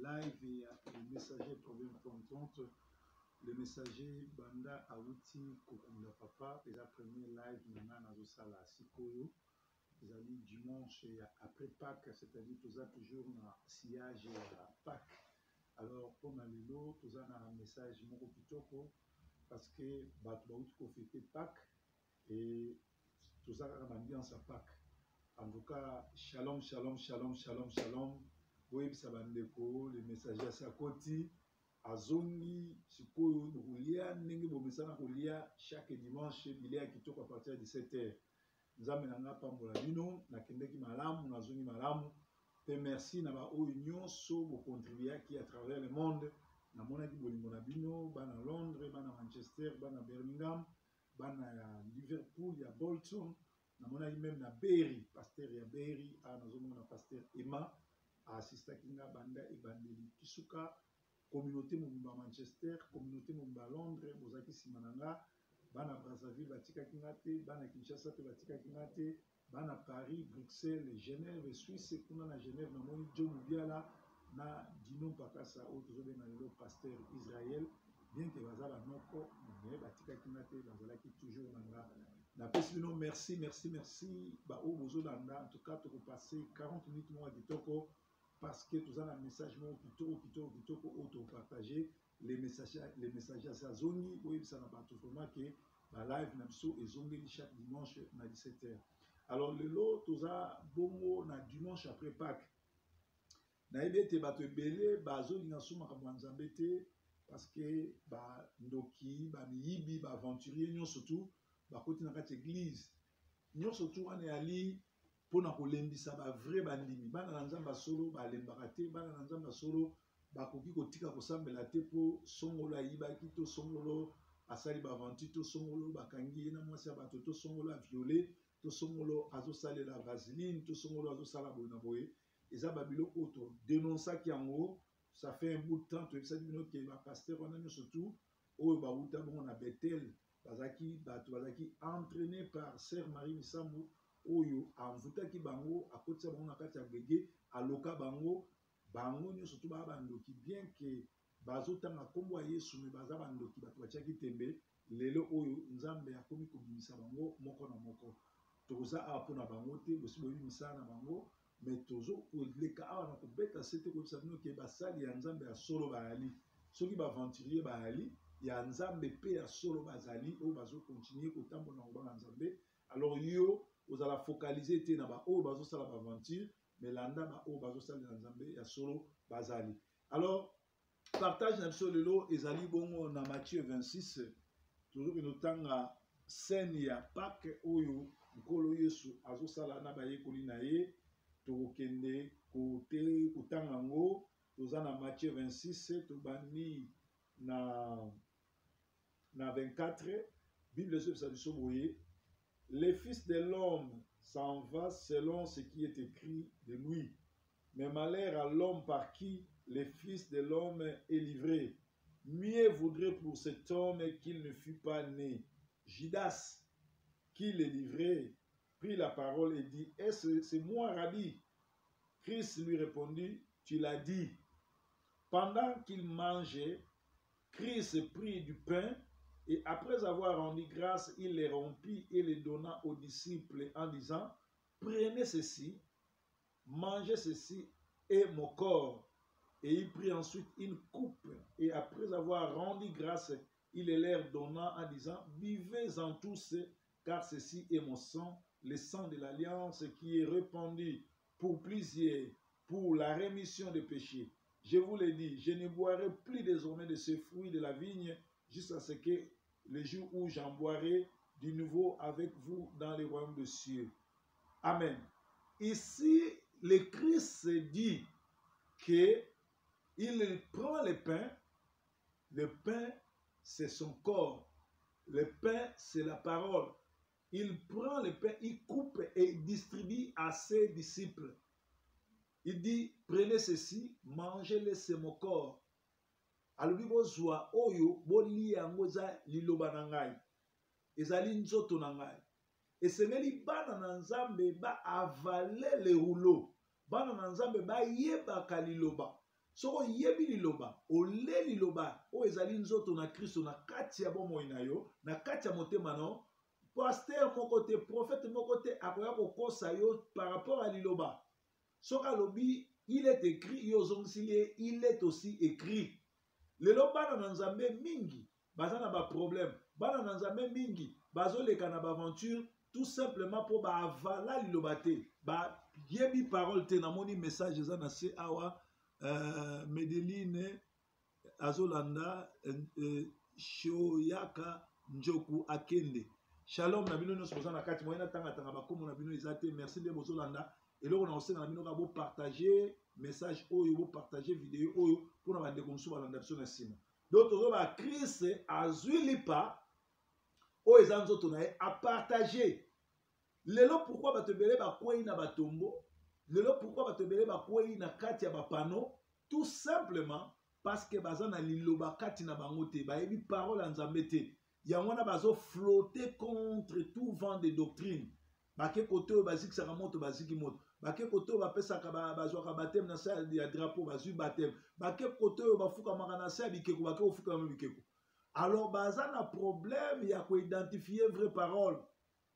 live et le messager problème contente. Le messager Banda Awuti Kokunda Papa, et la première live Nana Nazosala Sikoyo. Ils ont dit dimanche après Pâques, c'est-à-dire que toujours un sillage à Pâques. Alors, pour Nalilo, nous avons un message Moko Pitoko parce que Batouaout ko fêter Pâques et tout ça a une ambiance à Pâques. En tout cas, shalom, shalom, shalom, shalom, shalom. Oui, ça va le messager à Sakoti, à Zongi, Sikoyo, Roulia, Nengi Bomesana Roulia, chaque dimanche, il est à Kitoko à partir de 17h. Nous avons pambola bino na kendeki malamu na zungi malamu pe merci na ba union so bo contribuer qui à travers le monde na mona ki bolingo na bino bana Londres bana Manchester bana Birmingham bana Liverpool ya Bolton na mona même na Berry pasteur ya Berry a na zomona pasteur Emma assista kinga banda e bandeli kisuka communauté mobimba Manchester communauté mobimba Londres bozaki simananga bana Brazzaville batika kingate bana Kinshasa pe batika kingate bana Paris Bruxelles Genève Suisse kuna na Genève na moni John Mubiala na Dino Pakasa autres obe na le pasteur Israël bien que bazala noko mais batika kingate bazala ki toujours nanga na pesino merci ba o bozo landa en tout cas to passer 40 minutes moi kitoko parce que tout ça un message moi kitoko auto partager les messages à sa zone oui ça n'a pas tout vraiment que la live même so et zone chaque dimanche à 17h. Alors le lot tout ça bongo na dimanche après Pâques na ebete bato ebele bazo linga suma ka nzambete parce que ba ndoki ba miyibi ba aventurier nyo surtout ba koti na kati église nyo surtout ane ali pona kolembisa ba vrai bandimi bana na nzamba solo ba lembaka te bana na nzamba solo bakoki kotika kosambela te po songolo ayibaki to songolo asali bavanti to songolo bakangi na mwasi ya bato to songolo aviole to songolo azosalela vaseline to songolo azosala boye na boye eza babiloko to dénonçaki yango ça fait un bout de temps to ebisaki bino ke bapasteur wana nyonso surtout oyo bauta bongo na Bethel bazaki bato bazaki entraîné par sœur Marie Misambo oyo amvutaki bango akotisa bango na kati ya gege aloka bango nyonso surtout bandoki bien que bazotanga kombo ya Yesu me baza bandoki bato batiaki tembe lelo oyo nzambe akomi kobimisa bango moko na moko toza awa mpona bango te bosi boyebi misala na bango me tozo koleka awa na kobeta sete koyebisa bino ke basali ya nzambe ya solo bayali soki baaventurier bayali ya nzambe mpe ya solo bazali oyo bazokontinue kotambola na kobanga nzambe alors yo ozala focaliser te na baoyo bazosala baaventure mais landa baoyo bazosalela nzambe ya solo bazali. Alors partage na biso lelo ezali bongo na Matthieu 26 tozoki notanga scène ya Pâques oyo nkolo Yesu azosala na bayekoli na ye tokokende kote kotanga yango toza na Matthieu 26 tobandi na 24 Bible ezobisa biso boye le fils de l'homme s'en va selon ce qui est écrit de lui mais malheur à l'homme par qui le fils de l'homme est livré. Mieux vaudrait pour cet homme qu'il ne fût pas né. Judas, qui le livrait, prit la parole et dit, est-ce c'est moi, Rabbi? Christ lui répondit, tu l'as dit. Pendant qu'il mangeait, Christ prit du pain et après avoir rendu grâce, il les rompit et les donna aux disciples en disant, prenez ceci, mangez ceci et mon corps. Et il prit ensuite une coupe et après avoir rendu grâce, il les leur donna en disant, buvez-en tous, car ceci est mon sang, le sang de l'alliance qui est répandu pour plusieurs, pour la rémission des péchés. Je vous l'ai dit, je ne boirai plus désormais de ce fruit de la vigne jusqu'à ce que le jour où j'en boirai de nouveau avec vous dans les royaumes des cieux. Amen. Ici, le Christ dit que il prend le pain c'est son corps, le pain c'est la parole. Il prend le pain, il coupe et il distribue à ses disciples. Il dit, prenez ceci, mangez-le, c'est mon corps. Alobi bozwa oyo boli yango za liloba na ngai. Ezali nzoto na ngai. Esengeli bana na nzambe ba avaler le rouleau. Bana na nzambe ba yebaka liloba. soko yebi liloba ole liloba o ezali nzoto na Kristo na kati ya bomoi na yo na kati ya motema no pasteur moko te prophète moko te akoya kokosa yo par rapport à liloba soka lobi il est écrit yo zongisilie il est aussi écrit lelo bana na nzambe mingi baza na ba problème bana na nzambe mingi bazoleka na ba aventure tout simplement pour ba avala liloba te ba yebi parole te namoni message eza na se awa Medeline azolanda Shoyaka Njoku Akende shalom na bino nyonso boza na kati moyena tanga bakomo na bino eza te merci nde bozolanda eloko na osenga na bino ka bo partager message oyo bo partager vidéo oyo mpona bandeko mosusu balanda biso na nsima donc tozoba Christ azwi lipa oyo eza nzoto na ye apartage lelo pourquoi bato ebele bakwei na batombo lelo pourquoi bato ebele bakwei na kati ya bapano tout simplement parce que baza na liloba kati na bango te bayebi parole ya nzambe te yango wana bazoflotte contre tout vent de doctrine bake kote oyo bazikisaka moto baziki moto bake kote oyo bapesaka bazwaka bateme na se ya drapeau bazwi bateme bake kote oyo bafukamaka na se ya bikeko bake kofukama bikeko alors baza na problème ya koidentifie vraie parole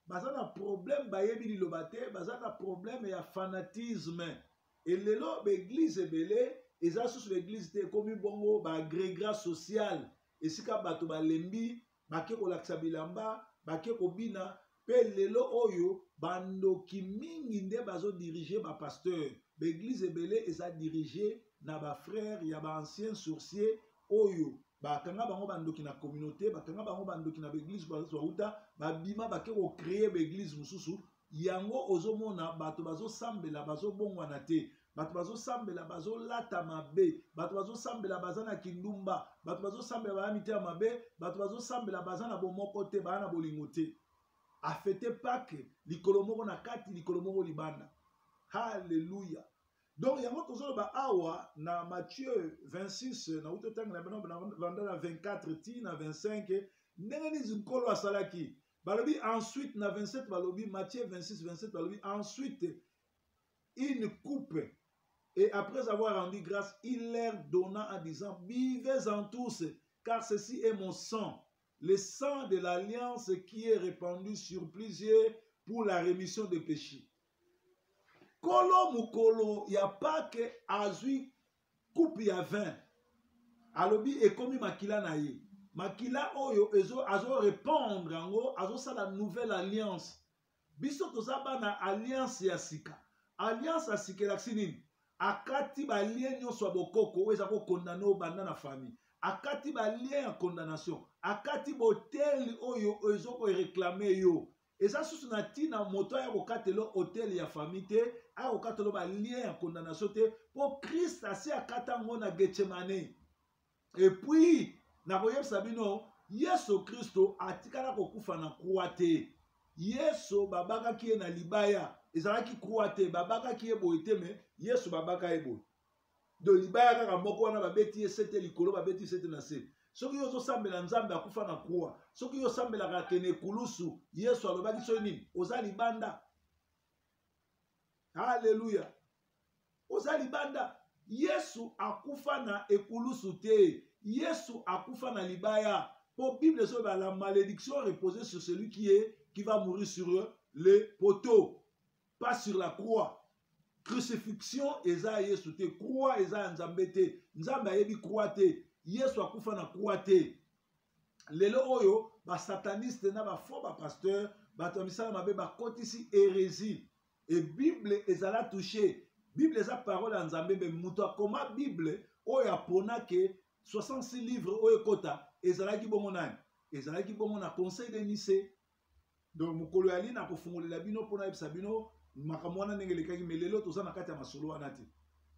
baza na problème bayebi liloba te baza na problème ya fanatisme elelo baeglise ebele eza susu baeglise te ekomi bongo baagrégat social esika bato balembi bake kolakisa bilamba bake kobina mpe lelo oyo bandoki mingi nde bazodirige bapasteur baeglise ebele eza dirige na bafrère ya baancien sourcier oyo bakanga bango bandoki na communauté bakanga bango bandoki na baeglise bazauta babima bake kocreye baeglise mosusu yango ozomona bato bazosambela bazobongwana te bato bazosambela bazolata mabe bato bazosambela baza na kindumba bato bazosambela baya mitema mabe bato bazosambela baza na bomoko te baya na bolingo te afete pake likolo moko na kati likolo moko libanda halleluya donc yango tozoloba awa na Matthieu 26 na utotanga na banda na 24 ti na 25 ndenge nini nkolo asalaki balobi ensuite na 27 balobi Matthieu 26 balobi ensuite une coupe et après avoir rendu grâce il leur donna en disant buvez-en tous car ceci est mon sang le sang de l'alliance qui est répandu sur plusieurs pour la rémission des péchés. Kolo mukolo ya pake azui coupe ya vin. Alobi ekomi makila na ye. Makila oyo azo répandre yango azo sala nouvelle alliance. Biso tozaba na alliance ya sika. Alliance ya sika elakisi nini? Akati ba lien nyonso ya bokoko oyo eza kokondana oyo banda na famille. Akati ba lien ya condamnation. Akati botel oyo ezoko réclamer yo. Eza susu na tina moto ya kokatelo hotel ya famille te, a kokatelo ba lien ya condamnation te, po Christ asi akata ngo na Getsemane. Et puis na koyebisa bino Yesu Kristo atikala kokufa na croix te. Yesu babakaki ye na libaya, ezalaki croix te, babakaki ye boye te me Yesu babaka ye boye. Do libaya kaka moko wana babeti ye sete likolo babeti sete na se. Soki yo zosambela nzambe akufa na croix, soki yo sambelaka kene kulusu, Yesu alobaki so nini? Oza libanda. Haleluya. Oza libanda. Yesu akufa na ekulusu te. Yesu akufa na libaya. Pour Bible so la malédiction reposée sur celui qui va mourir sur le poteau, pas sur la croix. Crucifixion eza Yesu te, croix eza nzambe te. Nzambe ayebi croix te. Yesu akufa na croix te. Lelo oyo ba sataniste na ba faux ba pasteur bato misala mabe ba kotisi hérésie. Et Bible ezala touché. Bible eza parole ya nzambe be muto akoma Bible oyo apona ke 66 livres oyo kota ezalaki bongo nani? Ezalaki bongo na Conseil de Nicée. Donc mukolo yali na kofungolela bino pona yebisa bino makambo wana ndenge lekaki melelo toza na kati ya masolo wana te.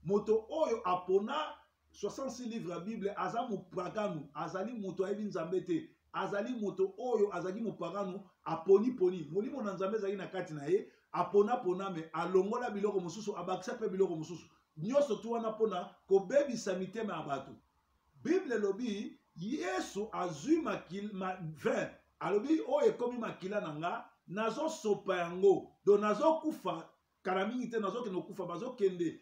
Moto oyo apona 66 livres ya Bible aza mupaganu, azali moto ayebi nzambe te, azali moto oyo azali mupaganu aponi poni. Molimo na nzambe ezali na kati na ye, apona pona me alongola biloko mosusu, abakisa pe biloko mosusu. Nyonso tu wana pona kobebisa mitema ya bato. Bible lobi Yesu azui vin, alobi oyo ekomi makila nanga, nazo sopa yango, do nazo kufa kala mingi te, nazo kende kufa, bazo kende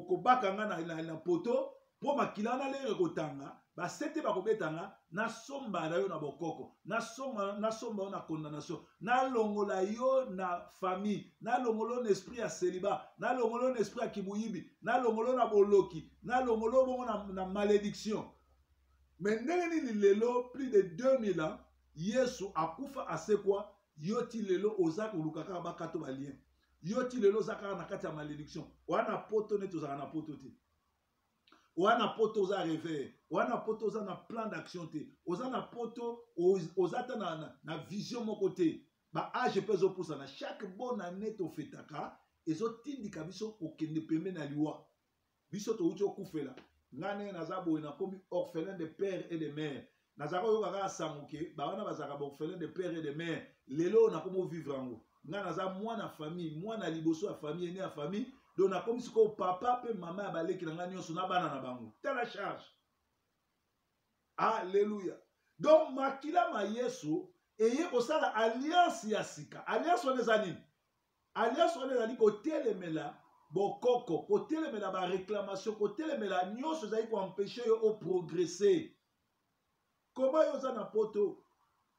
kobakanga na poto po makila na lere kotanga ba sete ba kobetanga na somba na yo na bokoko na somba yo na condamnation na longola yo na famille na longolo na esprit ya célibat na longolo na esprit ya kibuyibi na longolo na boloki na longolo bongo na malédiction. Mais ndenge nini lelo plus de 2000 ans Yesu akufa asekwa yoti lelo oza kolukaka bakato balien yoti lelo zakara na kati ya malédiction wana poto ne tozaka na poto te wana poto oza réveil wana poto oza na plan d'action te oza na poto oza ta na vision moko te ba age pe ezopusa na chaque bonne année tofetaka ezotindika biso kokende pembe na liwa biso touti okufela ngane naza boye nakomi orphelin de père et de mère nazaka oyo kaka asanguke bawana bazaka ba orphelin de père et de mère lelo nakomo vivre yango nga naza mwana famille mwana liboso ya famille ene ya famille donc nakomi sikoyo papa pe mama ya baleki na nga nyonso na bana na bango ta la charge. Alléluia. Donc makila ma Yesu eye kosala alliance ya sika alliance wana eza nini alliance wana ezali kotelemela bokoko kotelemela baréclamation kotelemela nyonso ezali koempêche yo oprogresse. Koma yo oza na poto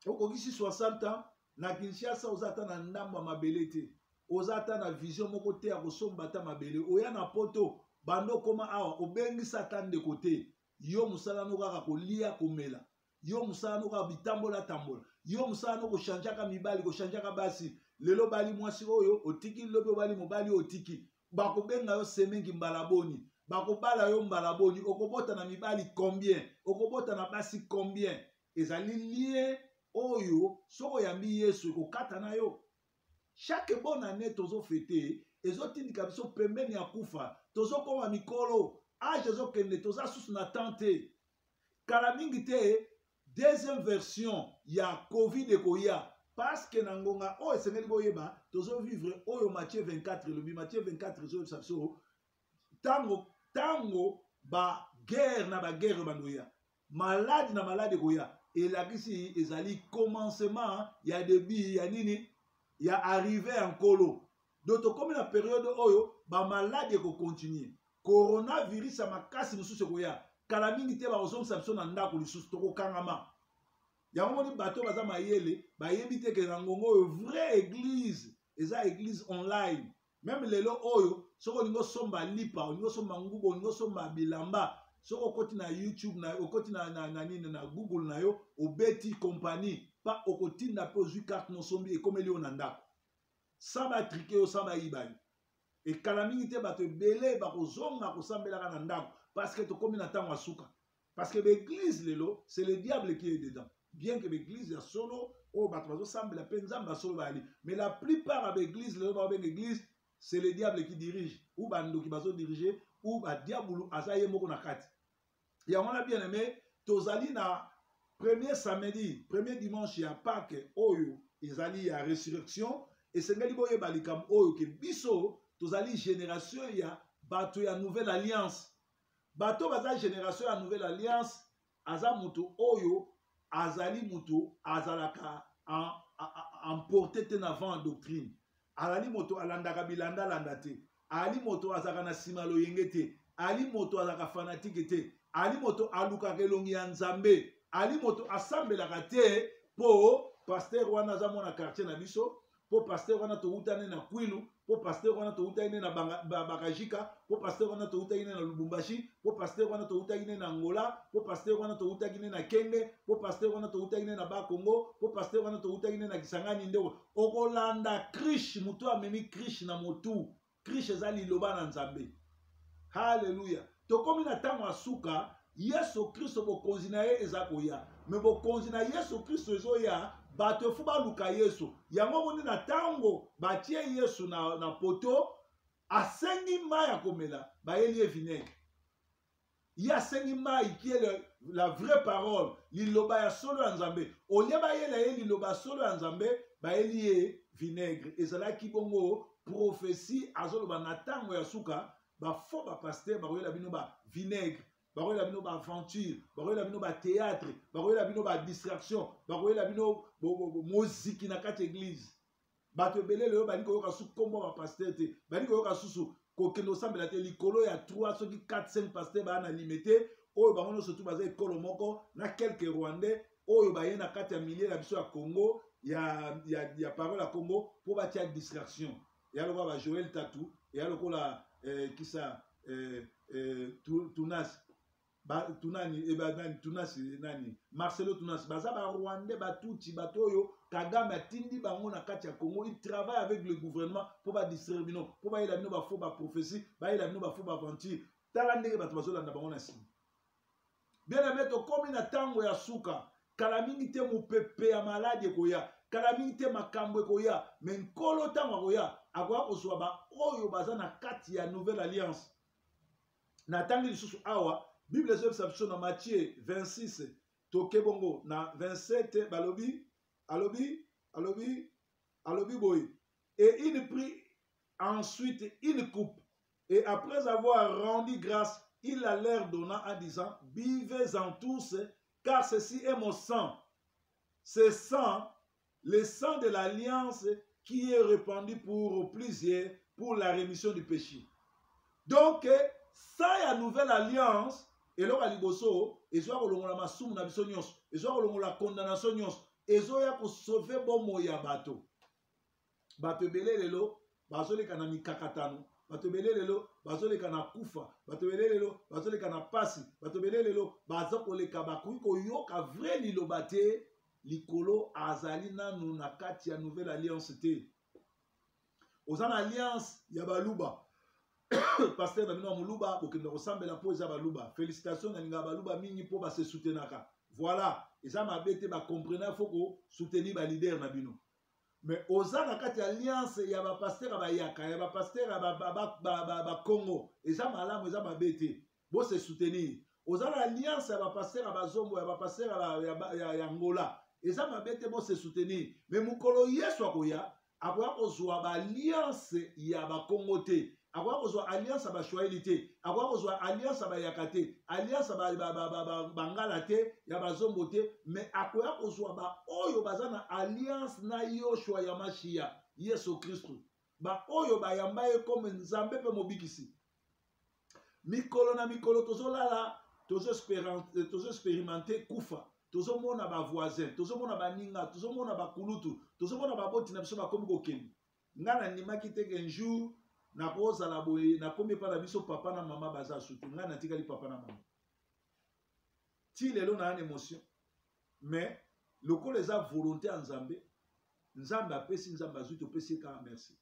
okokisi 60 ans na Kinshasa oza ata na ndambo ya mabele te oza ata na vision moko te ya kosomba ata mabele oya na poto bando koma awa obengisa ata ndeko te yo mosala no kaka kolia komela yo mosala no kaka bitambola tambola yo mosala no koshanjaka mibali koshanjaka basi lelo bali mwasi oyo otiki lobi obali mobali otiki bakobenga yo semengi mbalaboni bakobala yo mbalaboni okobota na mibali combien okobota na basi combien ezali lié oyo soko yambi Yesu ekokata na yo. Chaque bonne année tozo fêté ezotindika biso pembeni ya kufa tozokoma mikolo age ezokende toza susu na tante kala mingi te deuxième version ya covid ekoya parce que na ngonga oyo esengeli boyeba tozo vivre oyo Matthieu 24 elobi Matthieu 24 ezoyebisa biso tango ba guerre na ba guerre bandoya malade na malade ekoya elakisi ezali commencement ya début ya nini ya arrivé en kolo donc comme la période oyo ba malade ko continuer coronavirus ya makasi mosusu ekoya kala mingi te bazomisa biso na ndako lisusu tokokangama yango moni bato baza mayele bayebi te ke na ngongo oyo vraie église eza église online même lelo oyo soko olingo somba lipa olingo somba ngubo olingo somba bilamba soko okoti na YouTube na okoti na Google na yo obeti compagnie pa okotinda pe ozwi carte no sombi ekomeli yo na ndako samba trike yo samba ibani ekala mingi te bato ebele bakozonga kosambelaka na ndako parce que tokomi na ntango ya suka parce que l'église lelo c'est le diable qui est dedans bien que l'église ya solo oyo bato bazosambela mpe nzambe ya solo bayali mais la plupart ya baéglise lelo baobenga église c'est le diable qui dirige ou bandoki bazodirige ou badiabulu aza ye moko na kati yango wana bien aimé tozali na premier samedi premier dimanche ya Pâques oyo ezali ya résurrection esengeli boyeba likambo oyo ke biso tozali génération ya bato ya nouvelle alliance bato baza génération ya nouvelle alliance aza moto oyo azali moto azalaka emporté te na vent en doctrine azali moto alandaka bilanda landa te ali moto azalaka na nsima loyenge te ali moto azalaka fanatique te ali moto alukaka elongi ya nzambe ali moto asambelaka te po pasteur wana aza mwana quartier na biso po pasteur wana toutane na Kwilu po pasteur wana toutane na Bakajika po pasteur wana toutane na Lubumbashi po pasteur wana toutane na Angola po pasteur wana toutane na Kenge po pasteur wana toutane na Bakongo po pasteur wana toutane na Kisangani ndewo okolanda krish mutu amemi krish na motu krish ezali loba na nzambe. Hallelujah. Tokomi na tango asuka Yesu Kristo bokonzi na ye eza koya me bokonzi na Yesu Kristo ezoya bato fu baluka Yesu yango moni na tango batie Yesu na poto asengi mai ya komela bayeli ye vinaigre ye asengi mai qui est la vraie parole liloba ya solo ya nzambe olie bayela ye liloba solo ya nzambe bayeli ye vinaigre ezalaki bongo prophétie azoloba na tango ya suka bafo bapaster bakoyela bino ba vinaigre bakoyela bino ba aventure bakoyela bino ba théâtre bakoyela bino ba distraction bakoyela bino moziki na kati église bato ebele lelo bali koyoka su kombo ba pasteur te bali koyoka susu kokendo sambela te likolo ya 3 soki 4-5 pasteur bana limité oyo bango surtout baza ekolo moko na quelques rwandais oyo baye na kati ya milieu na biso ya Congo ya parole ya Congo po batia distraction ya lokola ba Joël Tatu ya lokola kisa Tunas Tunas nani Marcelo Tunas baza ba Rwandais batuti batoyo Kagame atindi bango na kati ya Congo. Il travaille avec le gouvernement pour ba distraire bino pour ba ila bino ba faux ba prophétie ba ila bino ba faux ba aventure tala ndenge bato bazolanda bango na sima. Bien aimé to komi na tango ya suka kala mingi te mopepe ya malade koya kala mingi te makambo koya mais nkolo tango koya akoya kozwa ba oyo baza na kati ya nouvelle alliance na tangi lisusu awa Bible ezobisa biso na Matthieu 26 toke bongo na 27 balobi alobi boy et il prit ensuite une coupe et après avoir rendu grâce il la leur donna en disant buvez-en tous car ceci est mon sang, ce sang, le sang de l'alliance qui est répandu pour plusieurs pour la rémission du péché. Donc ça y a nouvelle alliance et là liboso ezo kolongola masumu na biso nyonso ezo kolongola condamnation nyonso ezo ya ko sauver bomo ya bato ebele lelo bazoleka na mikakatano bato ebele lelo bazoleka na kufa bato ebele lelo bazoleka na pasi bato ebele lelo bazokoleka bakoki koyoka vrai liloba te likolo azali nanu na kati ya nouvelle alliance te oza na alliance ya baluba pasteur na bino ya moluba bokenda kosambela mpo eza baluba félicitation na linga baluba mingi mpo base soutenaka voilà eza mabe te bakomprena fo kosoutenir balider na bino mais oza na kati ya alliance ya bapaster ya bayaka ya bapaster ya bakongo eza malamu eza mabe te bose soutenir oza na alliance ya bapaster ya bazombo ya bapaster ya ngola eza mabe te bose soutenir mais mokolo yesu akoya akoya kozwa baalliance ya bakongo te akoya kozwa alliance ya bashwaeli te akoya kozwa alliance ya bayaka te alliance ya bangala te ya bazombo te mais akoya kozwa baoyo baza na alliance na yoshua ya mashiya yesu kristu baoyo bayamba ye comme nzambe mpe mobikisi mikolo na mikolo tozolala tozoexperimente kufa tozomona bavoisin tozomona baninga tozomona bakulutu tozomona baboti na biso bakomi kokende nga na ndimaki teke un jour nakozala boye nakomi epa na biso papa na mama baza sutu nga natikali papa na mama ti lelo na an émotion mais lokola eza volonté ya nzambe nzambe apesi nzambe azwi topesi kaka merci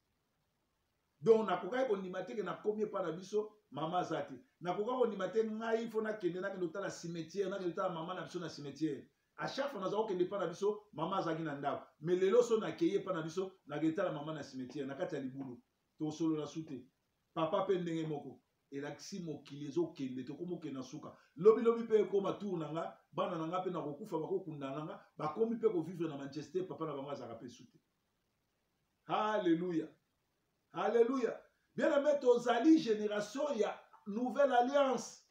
donc nakokaki kondima teke nakomi epa na biso mama aza te nakokaki kondima te ngai fo nakende otala cimetière nakende otala mama na biso na cimetière à chaque fois nazala kokende epa na biso mama azalaki na ndako mais lelo so nakei epa na biso nakende tala mama na cimetière na kati ya libulu tosolola su te papa mpe ndenge moko elakisi mokili ezokende tokomi okende na suka lobilobi mpe ekoma tour na nga bana na nga mpe nakokufa bakokunda na nga bakomi mpe kovivre na manchester papa na bango azalaka mpe su te halleluya halleluya bien aimé tozali génération ya nouvelle alliance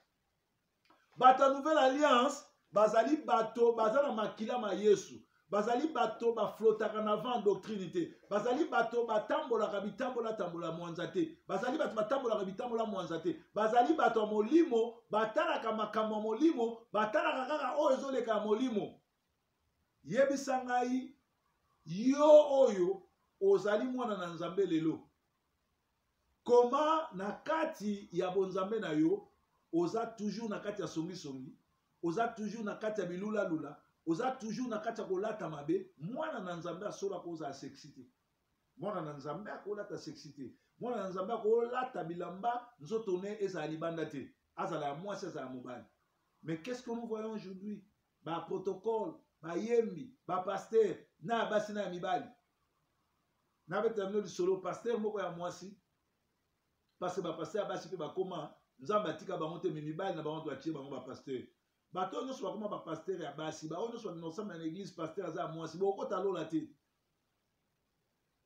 bato ya nouvelle alliance bazali bato baza na makila ma yesu bazali bato baflotaka na vent doctrine te bazali bato batambolaka bitambola mwanza te bazali bato batambolaka bitambola mwanza te bazali bato ya molimo batalaka makambo ya molimo batalaka kaka oyo ezoleka ya molimo yebisa ngai yo oyo ozali mwana na nzambe lelo koma na kati ya bonzambe na yo oza toujours na kati ya songisongi oza toujours na kati ya bilulalula oza toujours na kati ya kolata mabe mwana na nzambe asolaka ozala sexy te mwana na nzambe akolata sexy te mwana na nzambe akolata bilamba nzoto ne ezala libanda te azala ya mwasi azala ya mobali mais qu'est-ce que nous voyons aujourd'hui baprotocole bayembi bapaster na ya basi na ya mibali nabeta bino lisolo paster moko ya mwasi parce bapaster ya basi mpe bakoma nzambe atika bango te me mibali na bango to atie bango bapaster bato oyo nyonso bakoma bapaster ya basi baoyo nyonso bakenda kosambela na église paster aza ya mwasi bokota lola te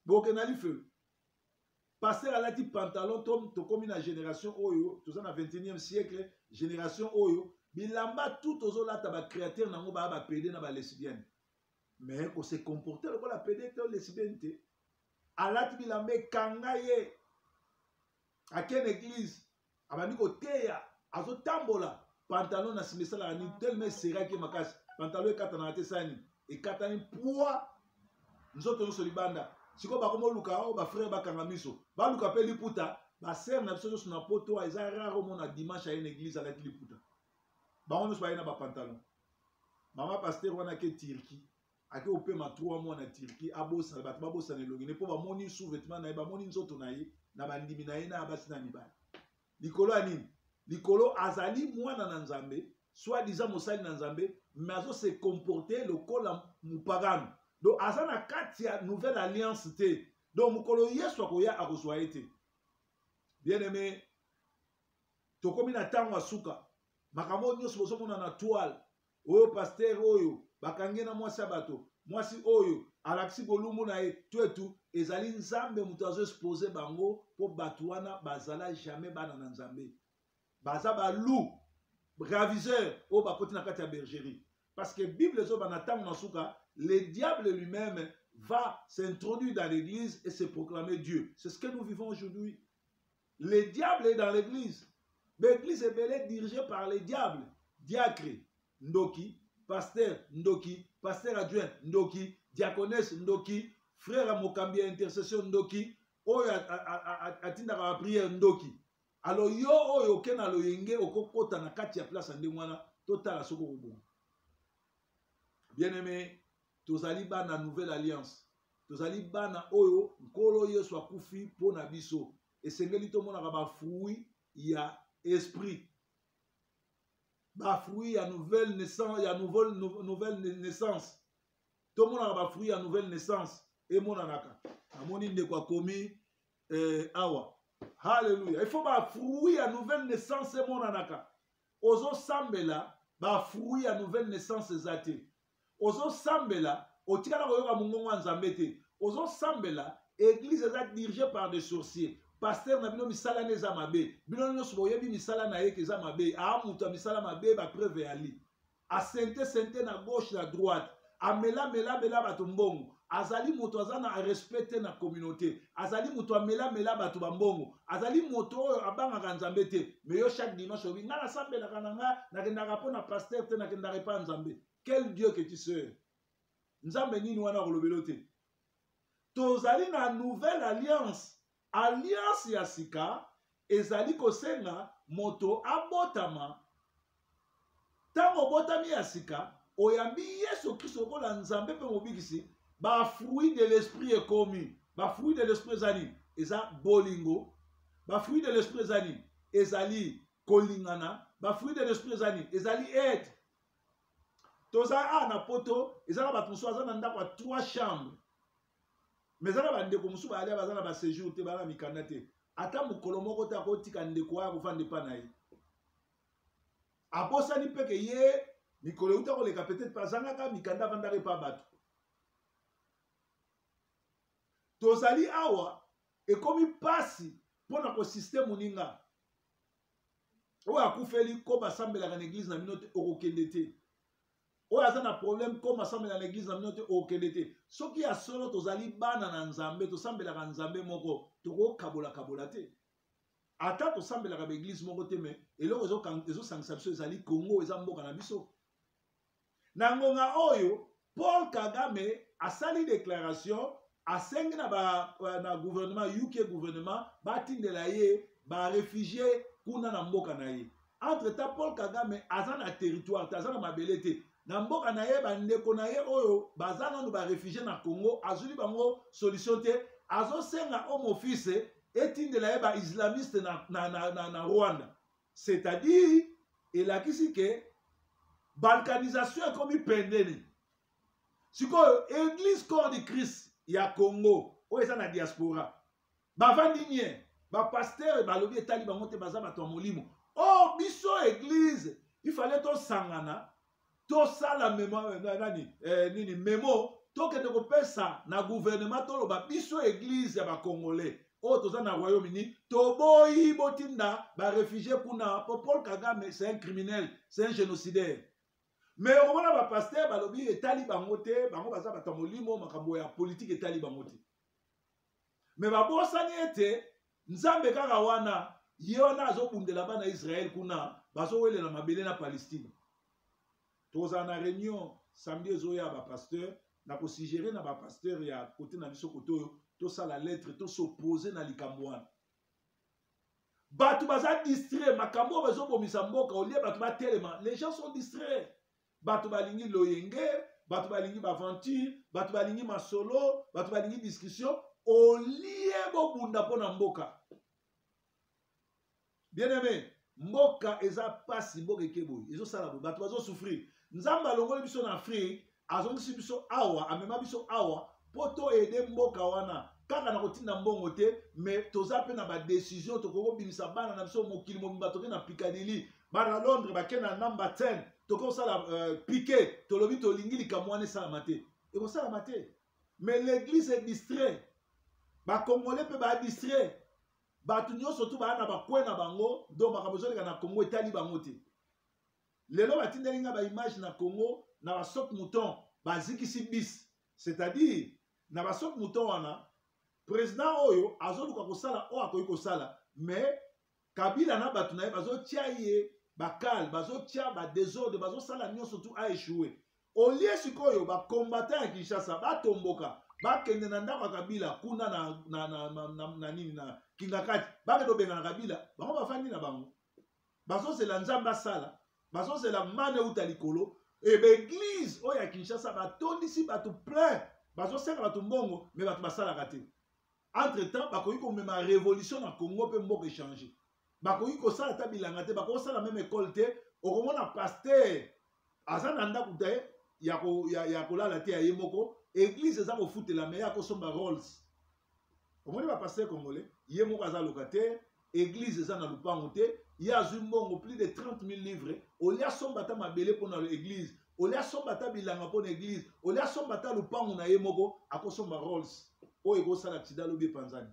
bokenda lifelo paster alati pantalon tokomi na génération oyo toza na 21e siècle génération oyo bilamba tout tozolata bacréateur nango baya bapede na balesbienne mais kose comporter lokola pede te lesbienne te alati bilamba ekanga ye ake na église abandi koteya azotambola pantalon na simisala ni tellement seraki makasi pantalon ekatana te sani ekatani poids nzoto nyonso libanda siko bakoma luka o ba frère bakanga miso baluka pe liputa ba sœur na biso nyonso na poto eza rare omona dimanche aye na église alaki liputa bango nyonso baye na bapantalon mama pasteur wana ke Turquie ake opema 3 mois na Turquie abosana bato babosana elongi ne mpo bamoni sous-vêtement na ye bamoni nzoto na ye na bandimi na ye na basi na mibali likolo ya nini likolo azali mwana na nzambe soi-disant mosali na nzambe mais azose comporter lokola mupagano donc aza na kati ya nouvelle alliance te donc mokolo yesu akoya akozwa ye te bien aimé tokomi na ntango ya suka makambo nyonso bozomona na toile oyo paster oyo bakangi na mwasi ya bato mwasi oyo alakisi bolumbu na ye twetu ezali nzambe moto azoexpose bango mpo bato wana bazala jamais bana na nzambe baza balu raviseur oyo bakoti na kati ya bergerie parce que bible ezoba na ntango na suka le diable lui-même va s'introduire dans l'église et se proclamer Dieu. C'est ce que nous vivons aujourd'hui. Le diable est dans l'église. L'église est bel dirigée par le diable. Diacre, Ndoki, pasteur, Ndoki, pasteur adjoint, Ndoki, diaconesse, Ndoki, frère à Mokambi, intercession, Ndoki, oyo atinda ka prière, Ndoki. Alors yo oyo kena lo yenge okokota na kati ya place ande mwana totala soko kubu. Bien-aimé, tozali bana nouvelle alliance. Tozali bana oyo nkolo yesu akufi po na biso. Esengeli tomona ka ba fruit ya esprit. Ba fruit ya nouvelle naissance, ya nouvelle naissance. Tomona ka ba fruit ya nouvelle naissance et monanaka. Amoni ndekwa komi awa. Alléluia. Il faut ba fruit ya nouvelle naissance et monanaka. Ozo sambela ba fruit ya nouvelle naissance ezate. Ozo sambela otikala koyoka mungongo wa nzambe te. Ozo sambela église eza dirigée par des sorciers. Pasteur na bino misala neza mabe. Bino nyonso boyebi misala na ye keza mabe. A muta misala mabe ba preuve ali. A sente na gauche na droite. A mela bato mbongo. Azali moto azana a respecter na communauté. Azali moto a mela bato bambongo. Azali moto oyo abanga nzambe te. Mais yo chaque dimanche obi ngala sambela kananga na kendaka pona pasteur te na kendaka pa nzambe. Quel Dieu que tu sers. Nzambe nini wana kolobelo te. Tozali na nouvelle alliance. Alliance ya sika ezali kosenga moto abotama. Tango botami ya sika oyambi Yesu Kristo kola nzambe pe mobikisi ba fruit de l'esprit est commis. Ba fruit de l'esprit ezali eza bolingo. Ba fruit de l'esprit ezali ezali kolingana. Ba fruit de l'esprit ezali aide. Toza na poto ezala bato mosusu aza na ndako ya 3 chambres. Mais ezala bandeko mosusu balia baza na ba séjour te bala mikanda te. Ata mokolo moko te akotika ndeko ya kovanda epa na ye. Abosani peke ye mikolo euta koleka peut-être bazangaka mikanda vandaka epa bato. Tozali awa ekomi pasi mpona ko système moninga. Oyo akufeli ko basambelaka na église na bino te okokende te. Oyo aza na problème comme asambela na église na bino te okende te. Soki ya solo tozali bana na nzambe tosambelaka nzambe moko tokokabola te. Ata tosambelaka église moko te me eloko ezosangisa biso ezali Congo eza mboka na biso. Na ngonga oyo Paul Kagame asali déclaration asengi na gouvernement UK gouvernement batindela ye ba réfugié kuna na mboka na ye. Entre-temps Paul Kagame aza na territoire aza na mabele te. Na mboka na ye bandeko na ye oyo baza nanu ba réfugié na Congo azuli bango solution te azosenga homme office etindela ye ba islamiste na Rwanda. C'est-à-dire elakisi ke balkanisation ekomi pendene. Sikoyo église corps de Christ ya Congo oyo eza na diaspora bavandi nie ba pasteur balobi etali bango te baza bato ya molimo. Oh biso église il fallait to sangana to sala nini memo to kende kopesa na gouvernement to loba biso église ya ba congolais o toza na Royaume-Uni to boyi botinda ba réfugiés kuna Paul Kagame c'est un criminel, c'est un génocidaire. Mais on a ba pasteur balobi etali bango te bango baza bato molimo makambo ya politique etali bango te. Mais ba bosani ete nzambe kaka wana ye wana azobundela bana Israël kuna bazowelela mabele na Palestine. Toza na réunion samedi ezoya ba pasteur na ko suggérer na ba pasteur ya côté na biso côté oyo to sa la lettre to s'opposer na likambo wana. Batu baza distrait makambo bazobomisa mboka olie batu ba telema, les gens sont distraits. Batu balingi loyenge, batu balingi baventure, batu balingi masolo, batu balingi discussion olie bobunda pona mboka. Bien aimé, mboka eza pasi mboka ekeboyi, ezo sala bo batu bazo souffrir. Nzamba longoli biso na Afrique, azongisi biso awa, amema biso awa, poto aider mboka wana. Kaka na kotinda mbongo te, mais toza pe na ba décision toko bimisa bana na biso mokili mobimba toke na Piccadilly, bana Londres bake na number 10, toko sala piqué, tolobi tolingi likamwane sala mate. Et ko sala mate. Mais l'église est distrait. Ba Congolais pe ba distrait. Batu nyonso tu ba na ba kwena bango, do makabozo leka na Congo etali bango te. Lelo batindeli nga ba image na Congo na ba sok mouton, ba zikisi bis. C'est-à-dire na ba sok mouton wana président oyo azoluka kosala o akoyi kosala, mais Kabila na batu na ye bazo tia ye bakal, bazo tia ba désordre, bazo sala nyonso tu a échoué. Au lieu sikoyo ba combattant ya Kinshasa ba tomboka, ba kende na ndako Kabila kuna na nini na Kingakati, ba ke do benga na Kabila, bango bafandi na bango. Bazo sela nzamba sala, bazo sela mane uta likolo, et l'église oyo ya Kinshasa batondisi batu plein, bazo senga batu mbongo, mais batu basala kate. Entre-temps, bakoki komema révolution na Congo pe mboka échanger. Bakoki kosala ta bilanga te, bakoki kosala même école te, okomona pasteur aza na ndako te ya kolala te ya ye moko, église eza kofutela me ya kosomba Rolls. Omoni ba pasteur congolais, ye moko aza locataire, église eza na lupango te, ye azwi mbongo plus de 30 000 livres, olia somba ta mabele pona l'église, olia somba ta bilanga pona église, olia somba ta lupango na ye moko akosomba Rolls. Oyo ekosala accident lobi panzani.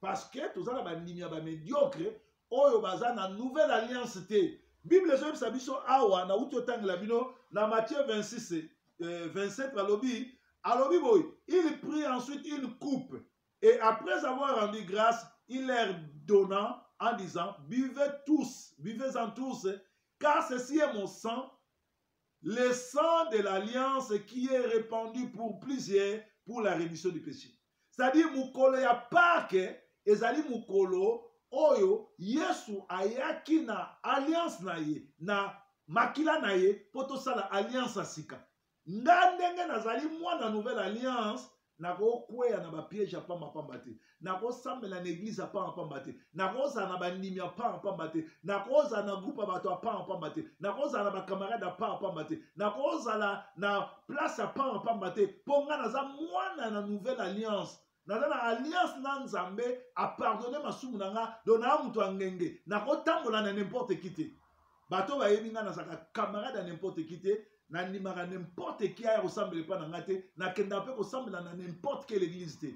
Parce que tozala bandimi ya ba médiocre oyo baza na nouvelle alliance te. Bible ezoyebisa biso awa na uti otangela bino na Matthieu 26 27 balobi alobi boy, il prit ensuite une coupe et après avoir rendu grâce il leur donna en disant buvez-en tous car ceci est mon sang, le sang de l'alliance qui est répandu pour plusieurs pour la rémission du péché. C'est-à-dire mukolo ya Pâques ezali mukolo oyo Yesu ayaki na alliance na ye na makila na ye poto sala alliance asika. Nga ndenge nazali mwana nouvelle alliance nako kweya na ba piège pamba pamba te, nako sambela na église pamba pamba te, nako za na bandimi pamba pamba te, nako za na groupe bato pamba pamba te, nako za na ba camarade pamba pamba te, nako za na place pamba pamba te. Ponga naza mwana na nouvelle alliance, naza na alliance na Nzambe a pardonner masumu nanga dona mutu angenge, nako tambola na n'importe qui te. Bato ba yebinga na saka camarade à n'importe qui te. Na ndimaka n'importe qui a ressemblé pas na ngate na kenda pe ressemble na n'importe quelle église te.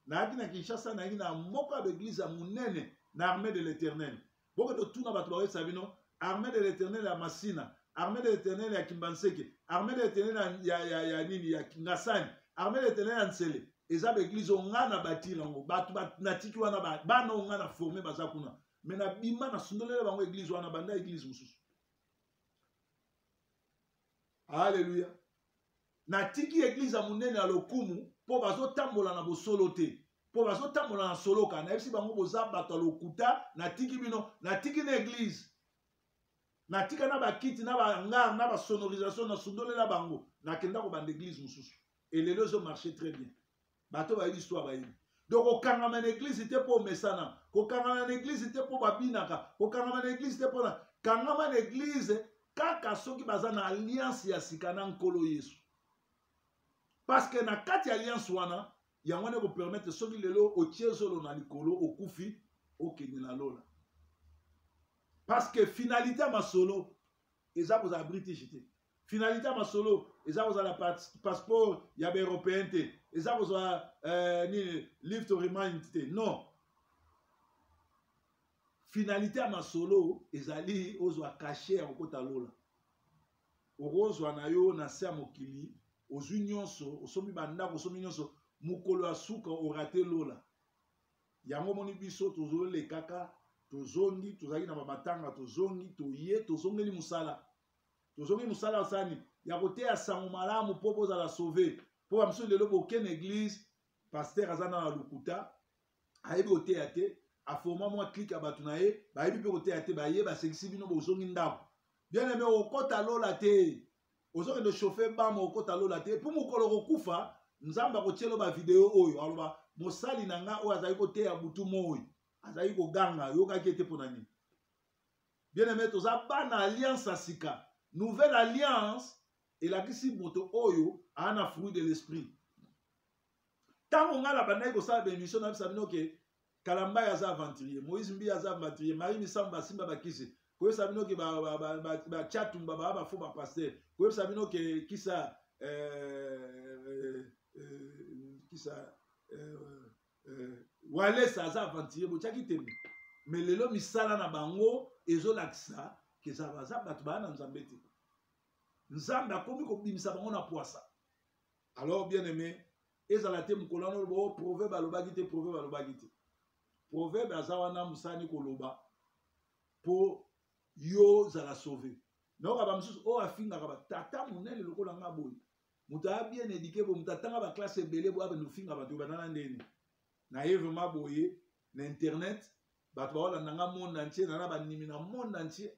Na yaki na Kinshasa na yaki na moko ya église munene na armée de l'Éternel. Boko to tuna bato ba sabino armée de l'Éternel ya Masina, armée de l'Éternel ya Kimbanseke, armée de l'Éternel ya nini ya Ngasani, armée de l'Éternel ya Nsele. Eza ba église ngana batira ngo bato na tiki wana ba na ngana formé bazakuna. Mais na bima na sundolele bango église wana banda église mususu. Alléluia. Na tiki église a munene à lokumu po bazo tambola na bosolo te. Po bazo tambola na soloka na epsi bango boza bato lokuta na tiki bino na tiki na église. Na tika na bakiti na ba ngar na ba sonorisation na sundole na bango na kenda ko bande église mususu. Et les deux ont marché très bien. Bato ba histoire ba yini. Donc au kangama na église te po mesana, ko kangama na église te po babinaka, ko kangama na église te po na kangama na église kaka soki baza na alliance ya sika na nkolo Yesu. Parce que na kati alliance wana yango ne ko permettre soki lelo otie zolo na likolo okufi okende na lola. Parce que finalité ma solo eza koza British te. Finalité ma solo eza koza la passeport ya ba européen te. Eza koza ni live to remind te. Non. Finalité à ma solo ezali ozwa caché ya kokota lola. Orozwa na yo na se mokili ozwi nyonso osomi bandako osomi nyonso mukolo asuka orate lola. yango moni biso tozolele kaka tozongi tozali na bamatanga tozongi toye tozongeli musala tozongi musala osani ya koteya sango malamu mpo bozala sauve mpo bamiso lelo bokene église paster aza na lukuta ayebi koteya te afoma mwa klike ya bato na ye bayebi mpe koteya te baye basekisi bino bozongi ndako bien aime okota lola te ozokende chauffe bama okota lola te mpo mokolo kokufa nzambe akotielo bavideo oyo aloba mosali na nga oyo azali koteya butu moi azali koganga yokaki ete mpo na nini bien aime toza bana alliance ya sika nouvelle alliance elakisi moto oyo aa na fruit de l'esprit ntango ngai na bandaki kosala bémission na bisa bino ke Kalambai aza aventurier, Moïse Mbi aza aventurier, Marie Misamba Basimba Bakise, Koye Sabino ki ba chatumba ba fo ba pasteur, Koye Sabino ki kisa Walesa aza aventurier, bochaki temi. Mais lelo misala na bango ezolakisa ke za bato ba na Nzambe te. Nzambe akomi ko bimisa bango na poisa. Alors bien aimé, ezala te mukolano bo proverbe alobaki te proverbe alobaki te. Proverbe azawana musani koloba po yo zala sauvé. Noka ba mususu o afinga ka tata munene lokola nga boy. Muta bien éduqué bo mutatanga ba classe belé bo abe nufinga ba to banana ndeni. Na yevema boye na internet bato ba wala nanga monde entier na ba nimi na monde entier.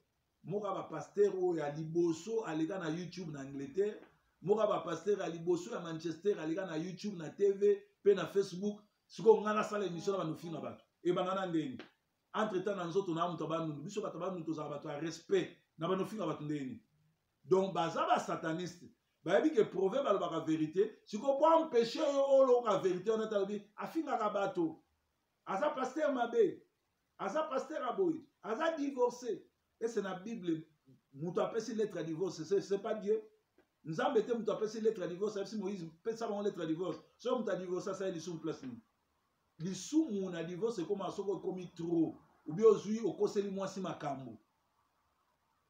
Moka ba pasteur o ya liboso aleka na YouTube na Angleterre. Moka ba pasteur ya liboso ya Manchester aleka na YouTube na TV pe na Facebook. Siko ngana sala émission na ba nufinga bato. Et banana ndeni entre temps na nzoto na muto banunu biso bato banunu to za bato a respect na bano finga bato ndeni donc baza ba sataniste ba yebi ke proverbe alobaka vérité siko po empêcher yo olo ka vérité on talobi afinga ka bato aza pasteur mabe aza pasteur aboy aza divorcé et c'est na Bible muto apesi lettre à divorce c'est pas Dieu nzambe te muto apesi lettre à divorce c'est Moïse pesa ba lettre à divorce so muto a divorce ça il sous place ni lisumu na divorce ekoma soko ekomi trop ou bien ozwi okoseli mwasi makambo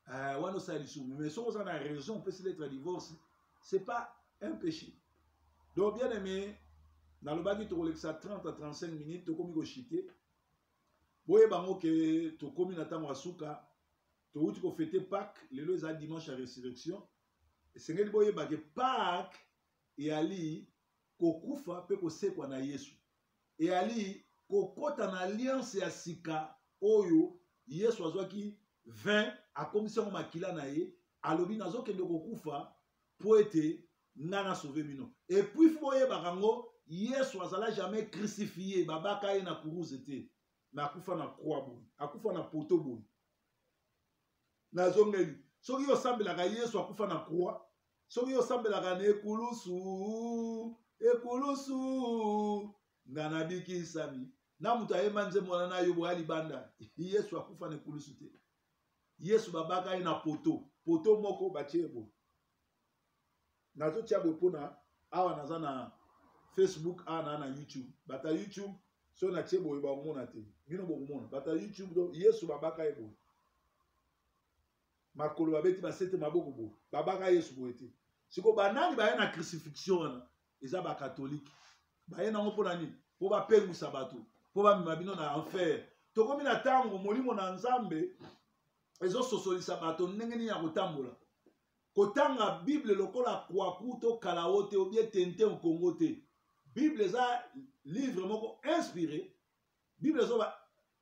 wana osala lisumu mais soko oza na raison opesi lettre ya divorce c'est pas un péché donc bien aimé nalobaki tokolekisa 30 à 35 minutes tokomi koshite boyebango ke tokomi na ntango ya suka touti kofete Pâques lelo eza dimanche ya résurrection esengeli boyeba ke Pâques eyali kokufa mpe kosekwa na Yesu et ali kokota na alliance ya sika oyo Yesu azwaki 20 akomisi yango makila na ye alobi nazokende kokufa po ete nga na sauve bino et puis fo boyebaka ngo Yesu azala jamais crucifié babaka ye na kuruze te mais akufa na croix boye akufa na poto boye nazongeli soki osambelaka Yesu akufa na croix soki osambelaka na ekulusu ngana biki sami na mutu ayeba nzembo na yo boya libanda Yesu akufa na ekulusu te Yesu babaka ye na poto moko batie bo nazotia bo mpona awa naza na Facebook awa na YouTube bata YouTube so na tie boye bakomona te bino bokomona bata YouTube do Yesu babaka ye bo makolo babeti basete maboko bo babaka Yesu bo ete siko banani baye na crucifixion wana eza ba catholique baye nango mpona nini mpo bapengwisa bato mpo bamema bino na enfer tokomi na ntango molimo na Nzambe ezososolisa bato ndenge nini ya kotambola kotanga Bible lokola kwaku to kalao te obie tente okongo te Bible eza livre moko inspiré Bible ezoba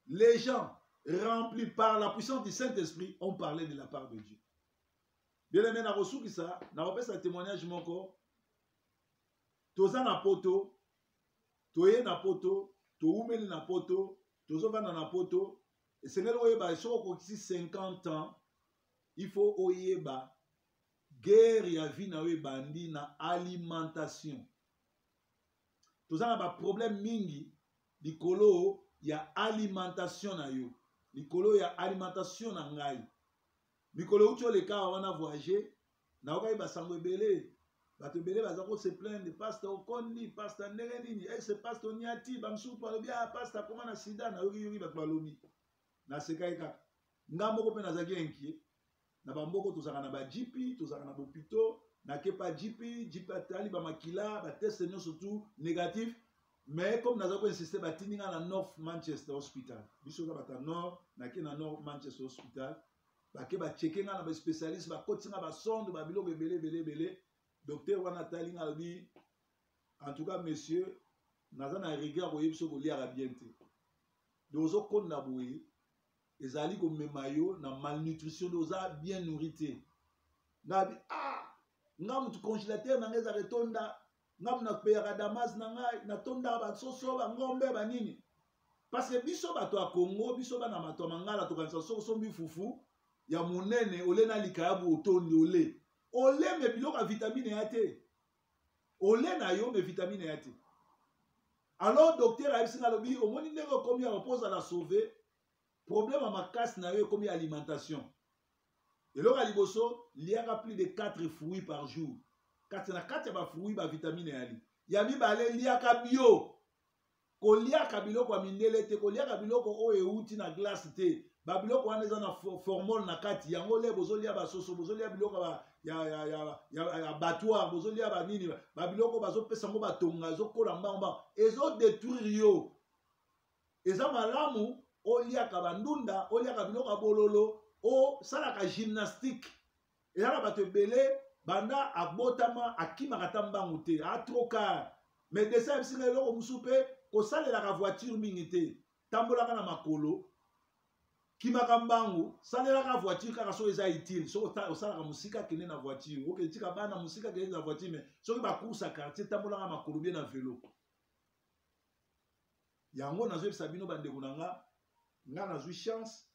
les gens remplis par la puissance du Saint-Esprit ont parlé de la part de Dieu bien aimé na kosukisa na kopesa témoignage moko toza na poto toye na poto toumeli na poto tozovanda na poto esengeli oyeba soko okokisi 50 ans il faut oyeba guerre ya vie na yo ebandi na alimentation toza na baproblème mingi likolo ya alimentation na yo likolo ya alimentation na ngai mikolo uti oleka wana voyager na okai basango ebele bato ebele baza ko se plaindre pasteur okondi pasteur ndenge nini ce pasteur niati bamsusu balobi pasteur akoma na sida na yoki bato balobi nasekai kaka nga moko mpe nazalaki inquiet na bamboko tozalaka na bajipi tozalaka na bopito nakepa jipi atali bamakila bateste nyonso tu négatif mais comme nous avons insisté batini na North Manchester Hospital biso ka bata Nord na ki na North Manchester Hospital ba ke ba checker na ba spécialiste ba kotinga ba sonde ba biloko belé docteur wana tali nga lobi en tout cas monsieur naza na regret ko yebiso ko liara bien te dozo konda boye ezali ko memayo na malnutrition doza bien nourrité ngabi nga mutu congélateur na ngeza retonda ngam na peyaka damas na ngai na tonda ba soso ba ngombe ba nini parce que biso bato a Congo biso bana mato mangala to kanisa soso mbi fufu ya munene ole na likabu otondi ole me biloko vitamine ya te ole na yo me vitamine ya te alors docteur a singa lobi omoni ndenge komi ya repose la sauver problème à makasi na yo komi alimentation eloko ya liboso liaka plus de 4 fruits par jour kati na kati ya ba fruits ba vitamine yali ya mibale liaka bio koliaka biloko ya mindele te koliaka biloko oyo euti na glace te ba biloko wana eza na formol na kati yango le bozolia basoso bozolia biloko ya battoir bozolia banini ba biloko bazopesa ngo batonga ezokola mbamba ezodétruire yo eza malamu oliaka bandunda oliaka biloko ya bololo osalaka gymnastique ezaka bato ebele banda abotama akimaka ta mbangu te atroka mais desa ebisinga eloko mosusu mpe kosalelaka voiture mingi te tambolaka na makolo kimaka mbangu salelaka voiture kaka soki eza utile soki osalaka mosika kende na voiture oke tika bana mosika kende na voiture mais soki bacourse ya quartier tambolaka makolo bie na velo yango nazoyebisa bino bandeko na nga nazwi chance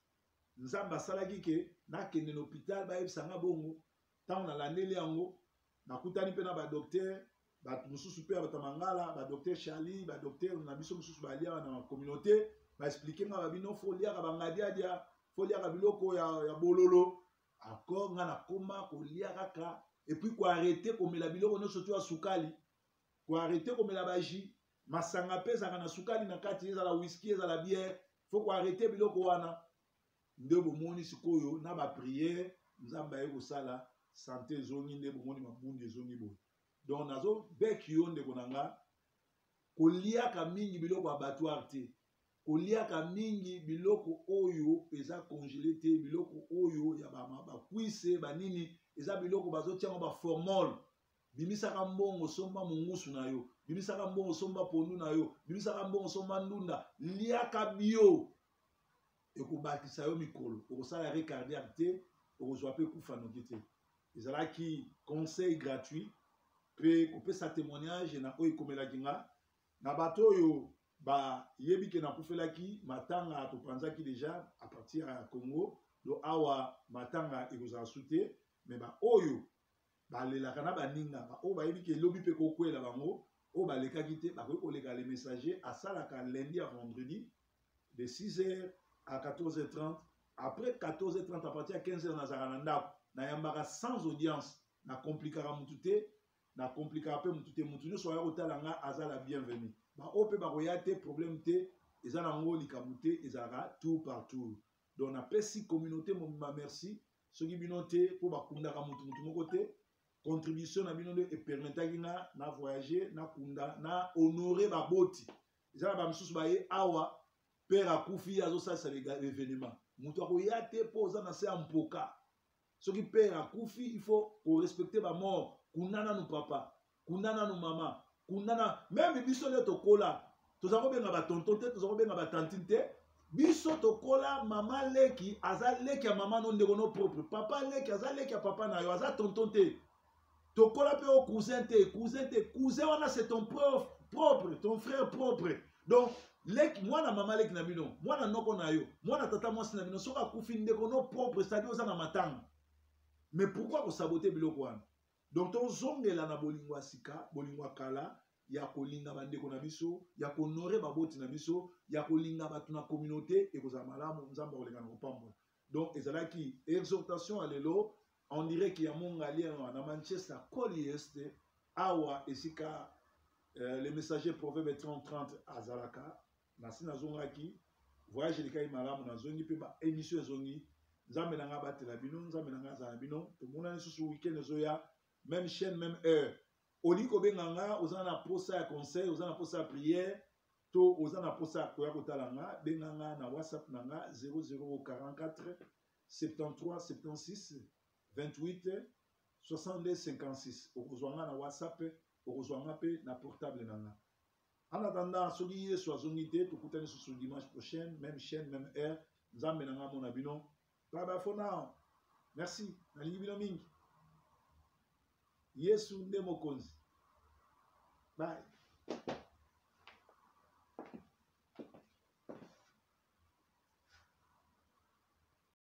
nzambe asalaki ke nakende na hôpital bayebisa nga bongo ntango nalandeli yango nakutani mpe na badocteur bato mosusu mpe ya bato mangala badocteur Charlie badocteur na biso mosusu baliaka na communauté baexplike nga babino foliaka bangadiadia foliaka biloko ya bololo akor nga nakoma kolia kaka epuis koarrete komela biloko nyonso to ya sukali koarrete komela baji masanga mpe ezalaka na sukali na kati ezala whisky ezala bière fo koarrete biloko wana nde bomoni sikoyo na bapriere nzambe aye kosala sante ezongi nde bomoni mabundi ezongi boye donc nazobeki yo ndeko na nga koliaka mingi biloko ya battoir te koliaka mingi biloko oyo eza congélé te biloko oyo ya bakwise banini eza biloko bazotiango baformol bimisaka mbongo somba mongusu na yo bimisaka mbongo somba pondu na yo bimisaka mbongo somba ndunda liaka bio ekobakisa yo mikolo okosala arrêt cardiaque te okozwa mpe kufa noki te ezalaki conseil gratuit mpe kopesa témoignage na oyo ekomelaki nga na bato oyo bayebi ke nakufelaki matanga topanzaki déjà à partir ya Congo do awa matanga ekozala su te me baoyo balelaka na baninga baoyo bayebi ke elobi mpe kokwela bango oyo balekaki te bakoki koleka le messager asalaka lundi à vendredi de 6h à 14h30 après 14h30 à partir ya 15h nazalaka na ndako nayambaka sans audience nakomplikaka mutu te nakomplikaka mpe mutu te mutu nyonso aya kotala nga aza la bienvenue baoyo mpe bakoya te problème te eza nango likambo te ezalaka tour par tour donc napesi communauté mobimba merci soki bino te mpo bakundaka mutu moko te contribution na bino nde epermetaki nga na voyager nakunda na honore baboti eza na bamisusu baye awa père akufi azosalisa l'événement mutu akoya te mpo oza na se ya mpoka soki père akufi il faut korespecte bamort kunda nanu papa kunda nanu mama kundana même biso nde tokola toza kobenga batonton te toza kobenga batantine te biso tokola mama leki aza leki ya mama no ndeko no propre papa leki aza leki ya papa na yo aza tonton te tokola pe o cousin te cousin wana c'est ton propre ton frère propre donc leki mwana mama leki na bino mwana noko na yo mwana tata mwasi na bino soki akufi ndeko no propre c'est-à-dire oza na matanga mais pourquoi kosabote biloko wana donc tozongela na bolingo ya sika bolingo ya kala ya kolinga bandeko na biso ya konore baboti na biso ya kolinga bato na communauté ekozala malamu nzambe akolenga na kopambola donc ezalaki exhortation ya lelo on dirait que ya mongalien na Manchester koli este awa esika le messager proverbe 30 azalaka nasi nazongaki voyage likai malamu nazongi mpe ba émission ezongi nzambe na nga batela bino nzambe na nga azala bino tomonani susu weekend ezoya même chaîne même heure oli kobenganga oza na posa ya conseil oza na posa ya prière to oza na posa ya koya kotala nga benganga na WhatsApp na nga 0044 73 76 28 62 56 okozwa nga na WhatsApp okozwa nga pe na portable na nga. En attendant soki Yesu azongi te tokutani susu dimanche prochain même chaîne même heure nzambe na nga mona bino. Bye bye for now. Merci. Nalingi bino mingi. Yesu nde mokonzi. Bye.